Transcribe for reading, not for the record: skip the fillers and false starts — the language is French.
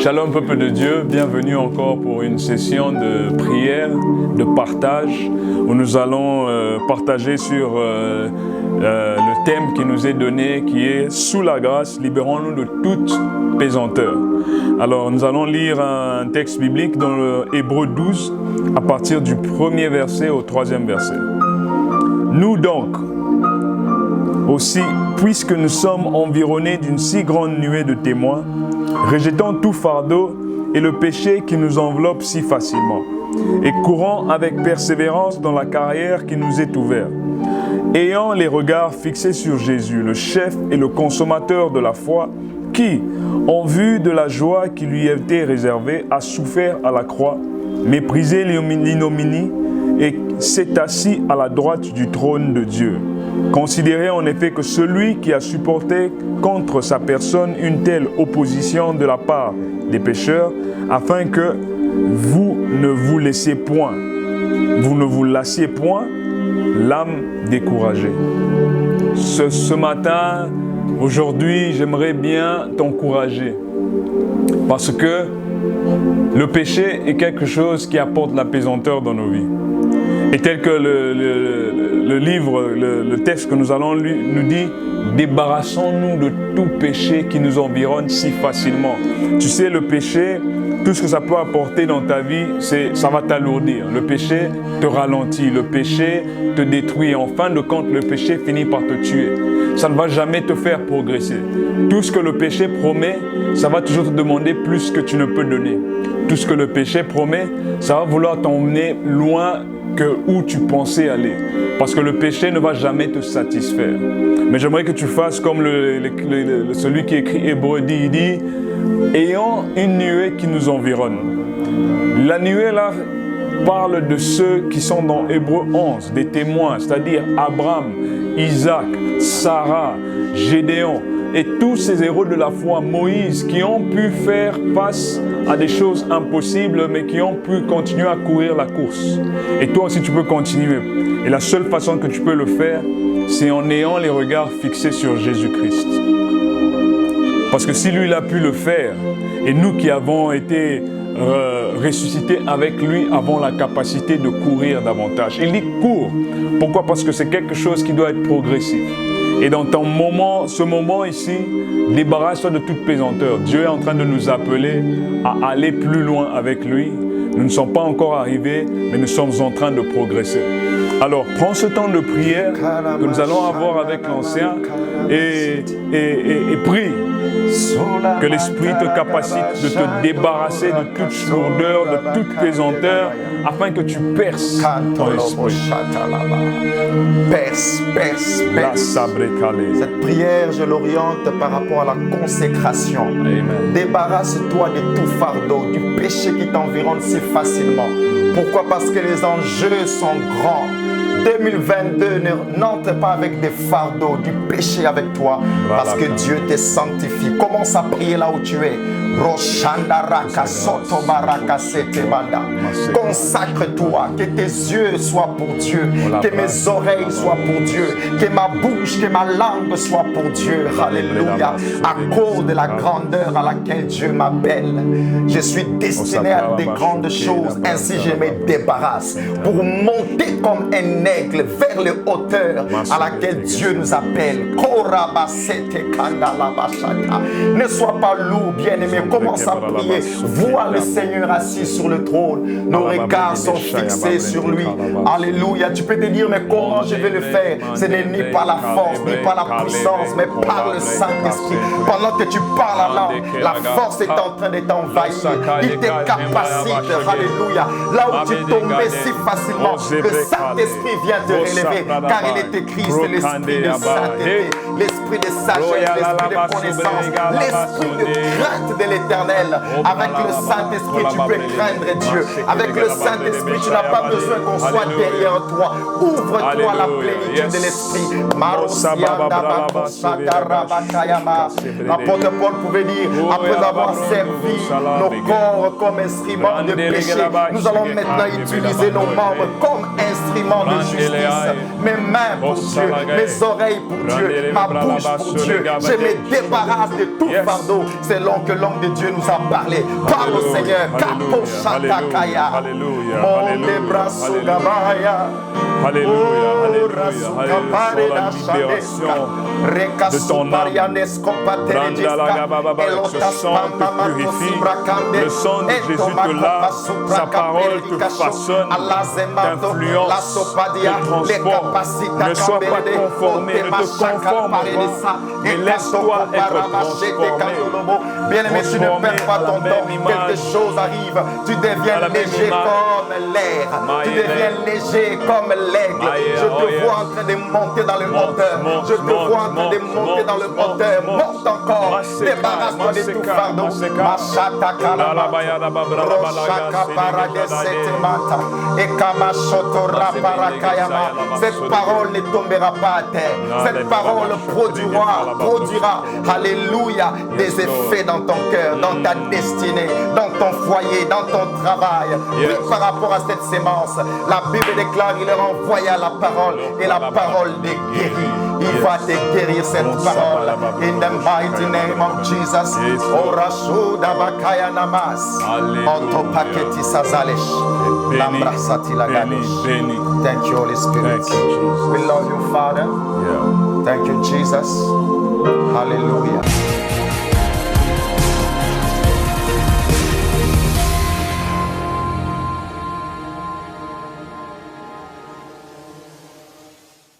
Shalom peuple de Dieu, bienvenue encore pour une session de prière, de partage, où nous allons partager sur le thème qui nous est donné, qui est « Sous la grâce, libérons-nous de toute pesanteur ». Alors nous allons lire un texte biblique dans le Hébreux 12, à partir du 1er verset au 3e verset. « Nous donc, aussi, puisque nous sommes environnés d'une si grande nuée de témoins, rejetons tout fardeau et le péché qui nous enveloppe si facilement, et courons avec persévérance dans la carrière qui nous est ouverte, ayant les regards fixés sur Jésus, le chef et le consommateur de la foi, qui, en vue de la joie qui lui était réservée, a souffert à la croix, méprisé l'ignominie et s'est assis à la droite du trône de Dieu. Considérez en effet que celui qui a supporté contre sa personne une telle opposition de la part des pécheurs, afin que vous ne vous lassiez point l'âme découragée. Ce matin, aujourd'hui, j'aimerais bien t'encourager, parce que le péché est quelque chose qui apporte la pesanteur dans nos vies. Et tel que le livre, le texte que nous allons lire nous dit, débarrassons-nous de tout péché qui nous environne si facilement. Tu sais, le péché, tout ce que ça peut apporter dans ta vie, ça va t'alourdir. Le péché te ralentit, le péché te détruit. En fin de compte, le péché finit par te tuer. Ça ne va jamais te faire progresser. Tout ce que le péché promet, ça va toujours te demander plus que tu ne peux donner. Tout ce que le péché promet, ça va vouloir t'emmener loin que où tu pensais aller. Parce que le péché ne va jamais te satisfaire. Mais j'aimerais que tu fasses comme celui qui écrit Hébreux dit, il dit, ayant une nuée qui nous environne. La nuée là parle de ceux qui sont dans Hébreux 11, des témoins, c'est-à-dire Abraham, Isaac, Sarah, Gédéon, et tous ces héros de la foi, Moïse, qui ont pu faire face à des choses impossibles, mais qui ont pu continuer à courir la course. Et toi aussi, tu peux continuer. Et la seule façon que tu peux le faire, c'est en ayant les regards fixés sur Jésus-Christ. Parce que si lui, il a pu le faire, et nous qui avons été ressuscités avec lui, avons la capacité de courir davantage. Il dit cours. Pourquoi? Parce que c'est quelque chose qui doit être progressif. Et dans ce moment ici, débarrasse-toi de toute pesanteur. Dieu est en train de nous appeler à aller plus loin avec lui. Nous ne sommes pas encore arrivés, mais nous sommes en train de progresser. Alors, prends ce temps de prière que nous allons avoir avec l'Ancien et prie que l'Esprit te capacite de te débarrasser de toute lourdeur, de toute pesanteur, afin que tu perces ton esprit. Perce. Cette prière, je l'oriente par rapport à la consécration. Amen. Débarrasse-toi de tout fardeau, du péché qui t'environne si facilement. Pourquoi? Parce que les enjeux sont grands. 2022 n'entre pas avec des fardeaux, du péché avec toi, parce que Dieu te sanctifie. Commence à prier là où tu es. Consacre-toi, que tes yeux soient pour Dieu, que mes oreilles soient pour Dieu, que ma bouche, que ma langue soit pour Dieu. Alléluia. À cause de la grandeur à laquelle Dieu m'appelle, je suis destiné à des grandes choses. Ainsi je me débarrasse pour monter comme un aigle vers les hauteurs à laquelle Dieu nous appelle. Ne sois pas lourd, bien-aimé. Commence à prier. Vois le Seigneur assis sur le trône. Nos regards sont fixés sur lui. Alléluia. Tu peux te dire, mais comment je vais le faire? Ce n'est ni par la force, ni par la puissance, mais par le Saint-Esprit. Pendant que tu parles en langue, la force est en train de t'envahir. Il te capacite. Alléluia. Là où tu tombais si facilement, le Saint-Esprit vient te relever, car il est écrit, c'est l'esprit de sainteté, l'esprit de sagesse, l'esprit de connaissance, l'esprit de crainte de l'Éternel. Avec le Saint-Esprit, tu peux craindre Dieu. Avec le Saint-Esprit, tu n'as pas besoin qu'on soit derrière toi. Ouvre-toi à la plénitude de l'esprit. L'apôtre Paul pouvait dire, après avoir servi nos corps comme instruments de péché, nous allons maintenant utiliser nos membres comme instruments de justice. Mes mains pour Dieu, mes oreilles pour Dieu, ma bouche pour Dieu. Je me débarrasse de tout fardeau selon que l'homme de Dieu nous a parlé. Parle au Seigneur. Kapo Shatakaya. Monde brasso gabaya. Alléluia, alléluia, alléluia, la libération de ton âme. Ce sang te purifie, le sang de Jésus te lave, sa parole te façonne, t'influence, te transforme. Ne sois pas conformé, ne te conforme pas, mais laisse-toi être transformé. Bien-aimé, tu ne perds pas ton temps, quelque chose arrive, tu deviens léger comme l'air, tu deviens léger comme l'aigle. Je te vois en train de monter dans le moteur, je te vois en train de monter dans le moteur, monte encore, débarrasse-toi de tout fardeau. Machata kalabaya, roshaka paragesete mata, ekama shotora parakayama. Cette parole ne tombera pas à terre, cette parole produira, alléluia, des effets dans ton cœur, dans ta destinée, dans ton foyer, dans ton travail. Oui, par rapport à cette sémence, la Bible déclare, il leur envoya la parole et la parole les guérit. Il va te guérir cette parole. In the mighty name of Jesus. Orashuda bakaya namas. Onto paketi sazalesh. Lambrasati lagadosh. Thank you, Holy Spirit. We love you, Father. Thank you, Jesus. Hallelujah.